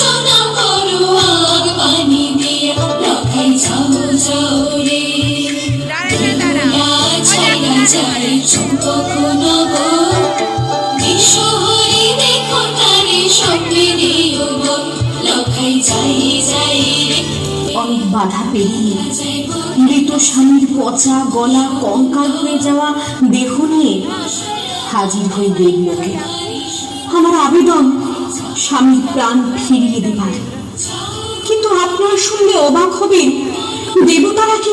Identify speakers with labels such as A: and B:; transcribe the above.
A: সোনা করো আগ পানি দিয়া লখাই যাও যাও রে ছায়া যায় চুম্বক নগর বিশ্বহরি দেখো তারে স্বপ্নে লখাই যাই যাই রে।
B: অনেক বাধা পেরিয়ে মৃত স্বামীর পচা গলা কঙ্কাল হয়ে যাওয়া দেহ নিয়ে হাজির হয়ে দেবলোকে। আমার আবেদন স্বামীর প্রাণ ফিরিয়ে দেবার, কিন্তু আপনার শুনলে অবাক হবেন দেবতারা কি